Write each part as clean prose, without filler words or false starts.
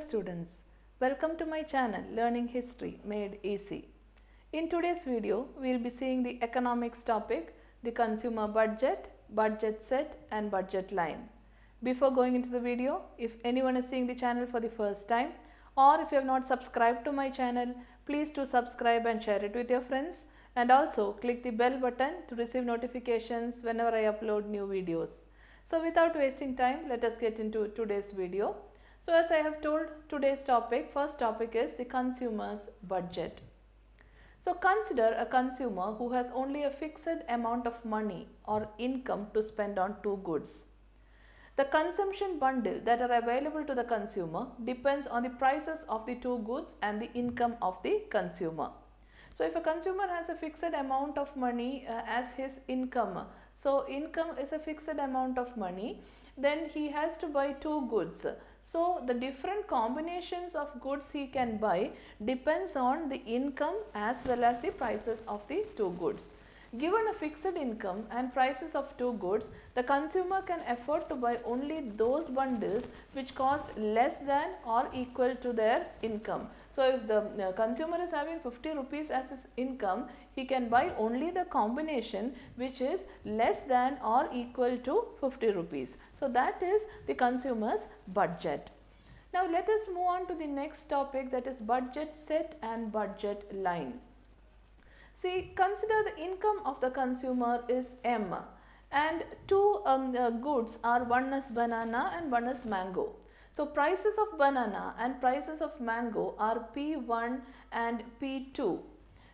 students, welcome to my channel Learning History Made Easy. In today's video, we will be seeing the economics topic, the consumer budget, budget set and budget line. Before going into the video, if anyone is seeing the channel for the first time or if you have not subscribed to my channel, please do subscribe and share it with your friends, and also click the bell button to receive notifications whenever I upload new videos. So without wasting time, let us get into today's video. So as I have told, today's topic, first topic is the consumer's budget. So consider a consumer who has only a fixed amount of money or income to spend on two goods. The consumption bundle that are available to the consumer depends on the prices of the two goods and the income of the consumer. So if a consumer has a fixed amount of money as his income, so income is a fixed amount of money, then he has to buy two goods. So the different combinations of goods he can buy depends on the income as well as the prices of the two goods. Given a fixed income and prices of two goods, the consumer can afford to buy only those bundles which cost less than or equal to their income. So if the consumer is having 50 rupees as his income, he can buy only the combination which is less than or equal to 50 rupees. So that is the consumer's budget. Now let us move on to the next topic, that is budget set and budget line. See, consider the income of the consumer is M and two goods are, one is banana and one is mango. So prices of banana and prices of mango are P1 and P2.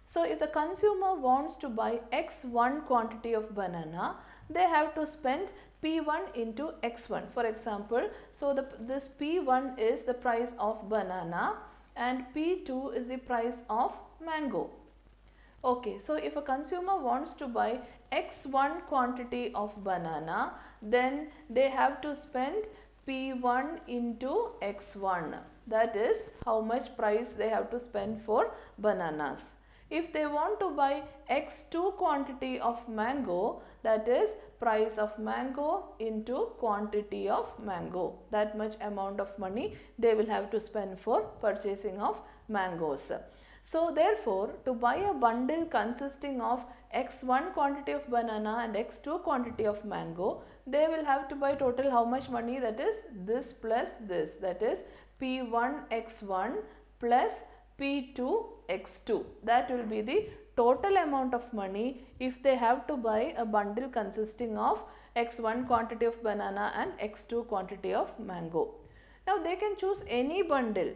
So if the consumer wants to buy X1 quantity of banana, they have to spend P1 into X1. For example, so this P1 is the price of banana and P2 is the price of mango. Okay, so if a consumer wants to buy X1 quantity of banana, then they have to spend P1 into X1. That is how much price they have to spend for bananas. If they want to buy X2 quantity of mango, that is price of mango into quantity of mango. That much amount of money they will have to spend for purchasing of mangoes. So therefore, to buy a bundle consisting of X1 quantity of banana and X2 quantity of mango, they will have to buy total how much money, that is this plus this, that is P1 X1 plus P2 X2. That will be the total amount of money if they have to buy a bundle consisting of X1 quantity of banana and X2 quantity of mango. Now they can choose any bundle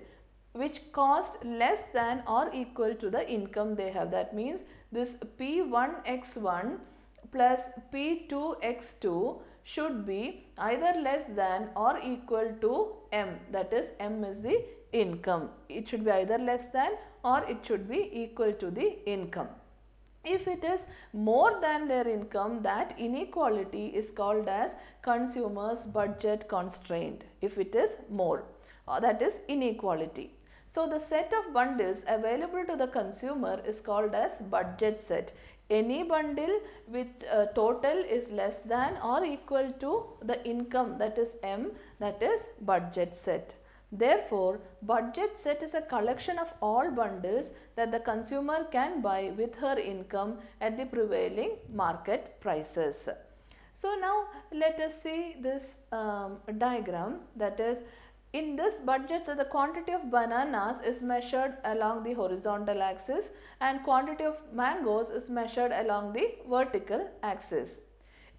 which cost less than or equal to the income they have. That means this P1 X1 plus P2 X2 should be either less than or equal to M, that is M is the income. It should be either less than or it should be equal to the income. If it is more than their income, that inequality is called as consumer's budget constraint. If it is more, that is inequality. So the set of bundles available to the consumer is called as budget set. Any bundle which total is less than or equal to the income, that is M, that is budget set. Therefore, budget set is a collection of all bundles that the consumer can buy with her income at the prevailing market prices. So now let us see this diagram, that is in this budget, so the quantity of bananas is measured along the horizontal axis and quantity of mangoes is measured along the vertical axis.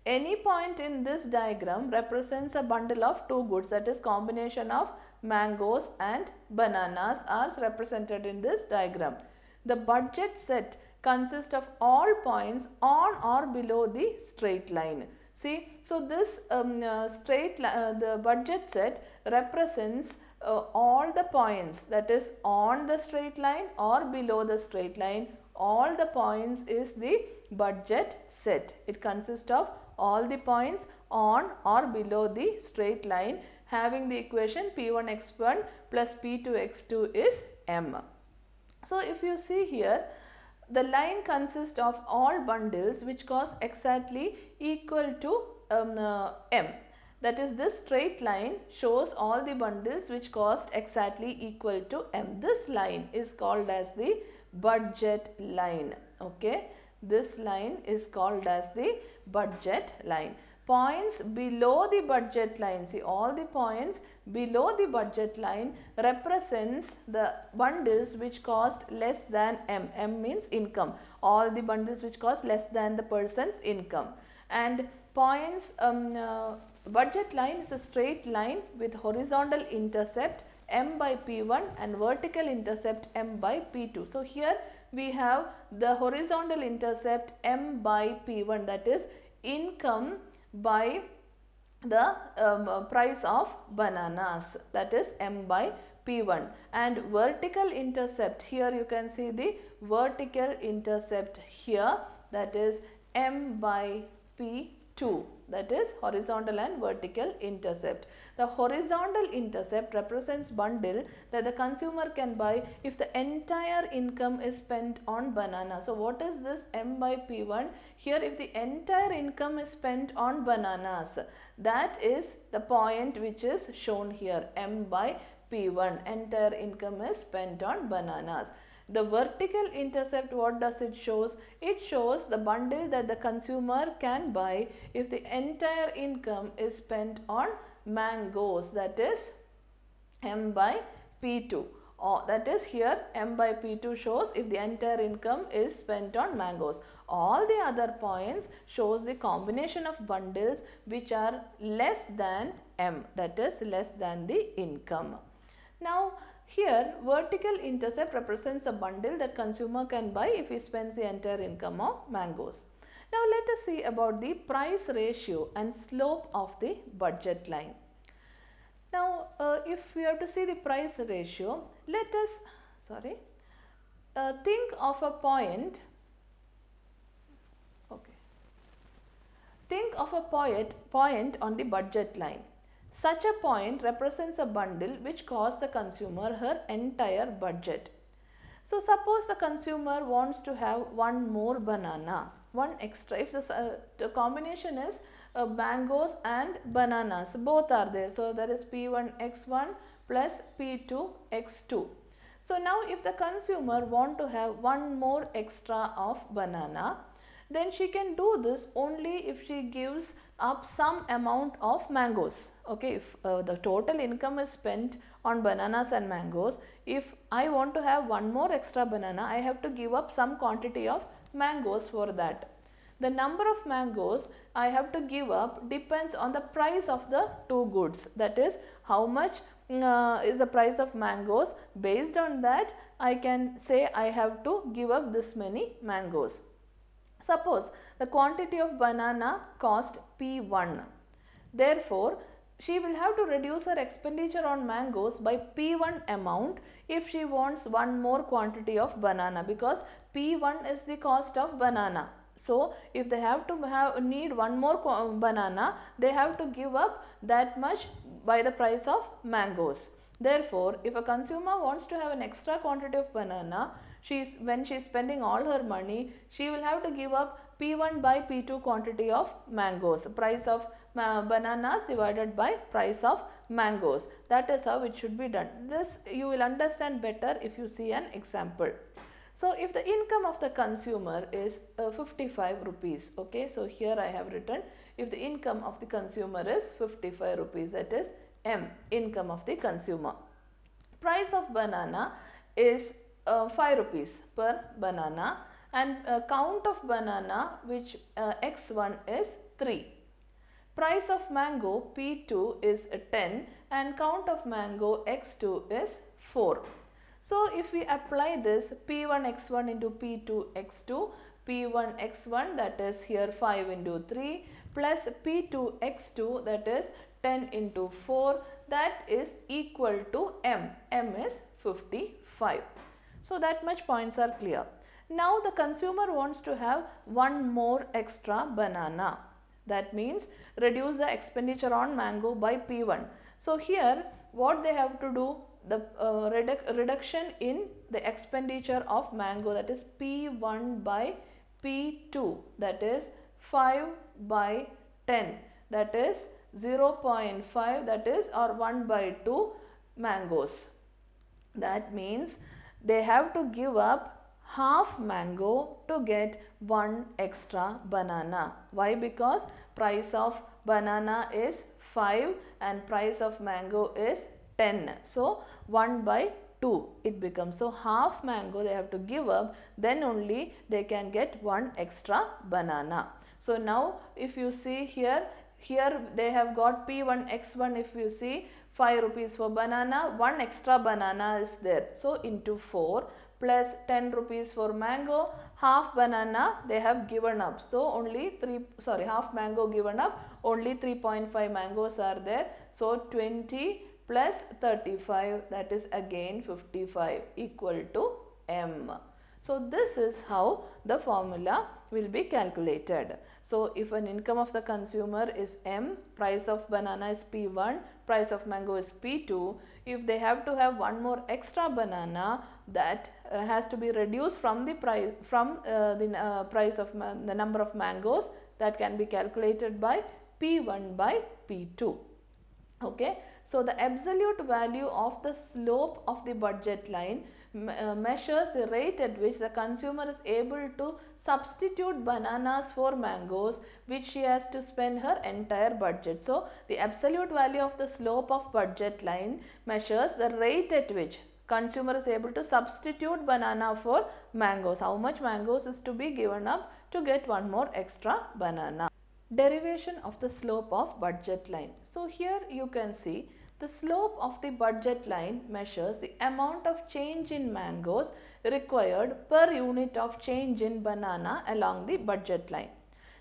Any point in this diagram represents a bundle of two goods, that is combination of mangoes and bananas are represented in this diagram. The budget set consists of all points on or below the straight line. See, so this the budget set represents all the points, that is on the straight line or below the straight line. All the points is the budget set. It consists of all the points on or below the straight line having the equation P1 X1 plus P2 X2 is M. So if you see here, the line consists of all bundles which cost exactly equal to M. That is, this straight line shows all the bundles which cost exactly equal to M. This line is called as the budget line. Okay, this line is called as the budget line. Points below the budget line, see, all the points below the budget line represents the bundles which cost less than M. M means income. All the bundles which cost less than the person's income. And points, budget line is a straight line with horizontal intercept M by P1 and vertical intercept M by P2. So here we have the horizontal intercept M by P1, that is income by the price of bananas, that is M by P1, and vertical intercept, here you can see the vertical intercept here, that is M by P2, that is horizontal and vertical intercept. The horizontal intercept represents bundle that the consumer can buy if the entire income is spent on banana. So what is this M by P1? Here, if the entire income is spent on bananas, that is the point which is shown here, M by P1, entire income is spent on bananas. The vertical intercept, what does it shows? It shows the bundle that the consumer can buy if the entire income is spent on mangoes, that is M by P2. That is, here M by P2 shows if the entire income is spent on mangoes. All the other points shows the combination of bundles which are less than M, that is less than the income. Now here vertical intercept represents a bundle that consumer can buy if he spends the entire income on mangoes. Now let us see about the price ratio and slope of the budget line. Now if we have to see the price ratio, let us think of a point. Okay. Think of a point on the budget line. Such a point represents a bundle which costs the consumer her entire budget. So suppose the consumer wants to have one more banana, one extra. If the combination is mangoes and bananas, both are there. So there is P1x1 plus P2x2. So now if the consumer want to have one more extra of banana, then she can do this only if she gives up some amount of mangoes. Okay, if the total income is spent on bananas and mangoes, if I want to have one more extra banana, I have to give up some quantity of mangoes for that. The number of mangoes I have to give up depends on the price of the two goods, that is how much is the price of mangoes. Based on that, I can say I have to give up this many mangoes. Suppose the quantity of banana cost P1. Therefore, she will have to reduce her expenditure on mangoes by P1 amount if she wants one more quantity of banana, because P1 is the cost of banana. So, if they have to need one more banana, they have to give up that much by the price of mangoes. Therefore, if a consumer wants to have an extra quantity of banana, when she is spending all her money, she will have to give up P1 by P2 quantity of mangoes, price of bananas divided by price of mangoes. That is how it should be done. This you will understand better if you see an example. So if the income of the consumer is 55 rupees, okay, so here I have written if the income of the consumer is 55 rupees, that is M, income of the consumer. Price of banana is 5 rupees per banana, and count of banana, which x1 is 3. Price of mango P2 is 10 and count of mango x2 is 4. So if we apply this P1x1 into P2x2, P1x1, that is here 5 into 3, plus P2x2, that is 10 into 4, that is equal to M. M is 55. So that much points are clear. Now the consumer wants to have one more extra banana. That means reduce the expenditure on mango by P1. So here what they have to do, the reduction in the expenditure of mango, that is P1 by P2, that is 5 by 10, that is 0.5, that is, or 1 by 2 mangoes. That means they have to give up half mango to get one extra banana. Why? Because price of banana is 5 and price of mango is 10. So 1 by 2 it becomes. So half mango they have to give up, then only they can get one extra banana. So now if you see here they have got P1 X1. If you see 5 rupees for banana, one extra banana is there. So into 4 plus 10 rupees for mango, half banana they have given up. So only half mango given up, only 3.5 mangoes are there. So 20 plus 35, that is again 55, equal to M. So this is how the formula will be calculated. So if an income of the consumer is M, price of banana is P1, price of mango is P2. If they have to have one more extra banana, that has to be reduced from the price of the number of mangoes, that can be calculated by P1 by P2. Okay, so the absolute value of the slope of the budget line measures the rate at which the consumer is able to substitute bananas for mangoes, which she has to spend her entire budget. So the absolute value of the slope of budget line measures the rate at which consumer is able to substitute banana for mangoes. How much mangoes is to be given up to get one more extra banana. Derivation of the slope of budget line. So here you can see the slope of the budget line measures the amount of change in mangoes required per unit of change in banana along the budget line.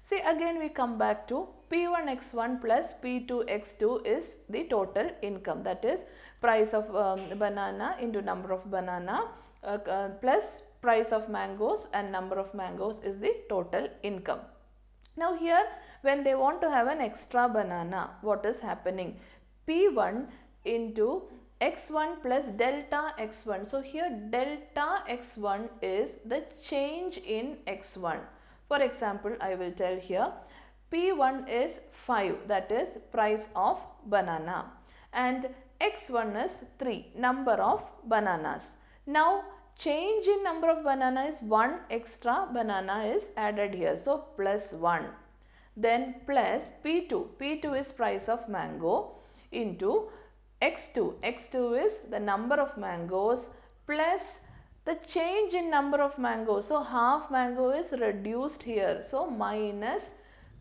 See, again we come back to P1x1 plus P2x2 is the total income, that is price of banana into number of banana plus price of mangoes and number of mangoes is the total income. Now here when they want to have an extra banana, what is happening? P1 into x1 plus delta x1. So here delta x1 is the change in x1. For example, I will tell here P1 is 5, that is price of banana, and x1 is 3, number of bananas. Now change in number of banana is 1 extra banana is added here. So plus 1. Then plus P2. P2 is price of mango into x2. x2 is the number of mangoes plus the change in number of mangoes. So half mango is reduced here. So minus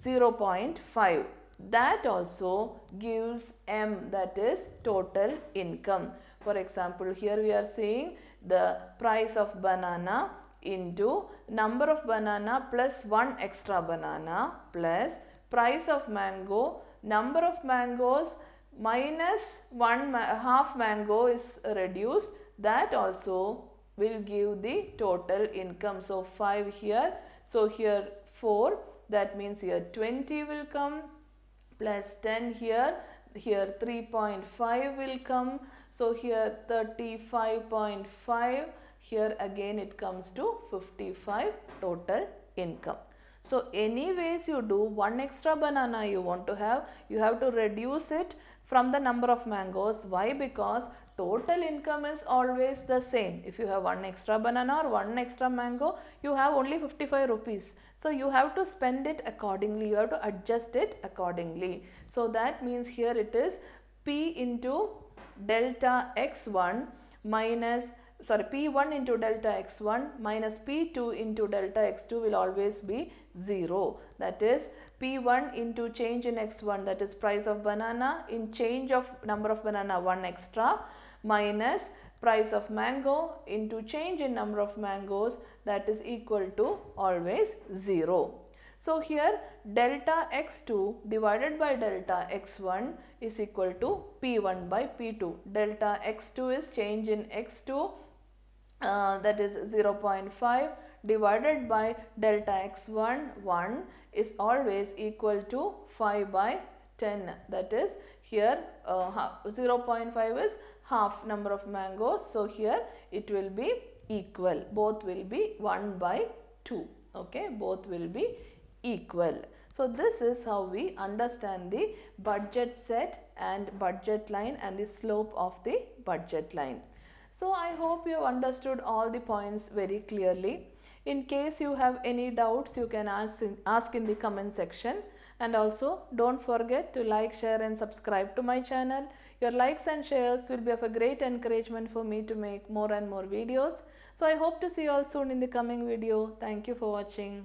0.5. That also gives M, that is total income. For example, here we are seeing the price of banana into number of banana plus 1 extra banana plus price of mango, number of mangoes minus half mango is reduced, that also will give the total income. So 5 here, so here 4, that means here 20 will come, plus 10 here 3.5 will come, so here 35.5, here again it comes to 55 total income. So anyways you do one extra banana you want to have, you have to reduce it from the number of mangoes. Why? Because total income is always the same. If you have one extra banana or one extra mango, you have only 55 rupees. So you have to spend it accordingly, you have to adjust it accordingly. So that means here it is P into delta x1 minus P1 into delta x1 minus P2 into delta x2 will always be 0. That is P1 into change in x1, that is price of banana, in change of number of banana 1 extra, minus price of mango into change in number of mangoes, that is equal to always 0. So here delta x2 divided by delta x1 is equal to P1 by P2. Delta x2 is change in x2, that is 0.5 divided by delta x1, 1 is always equal to 5 by 10. That is here 0.5 is half number of mangoes. So here it will be equal. Both will be 1 by 2. Okay, both will be equal. So this is how we understand the budget set and budget line and the slope of the budget line. So I hope you have understood all the points very clearly. In case you have any doubts, you can ask in the comment section. And also don't forget to like, share and subscribe to my channel. Your likes and shares will be of a great encouragement for me to make more and more videos. So I hope to see you all soon in the coming video. Thank you for watching.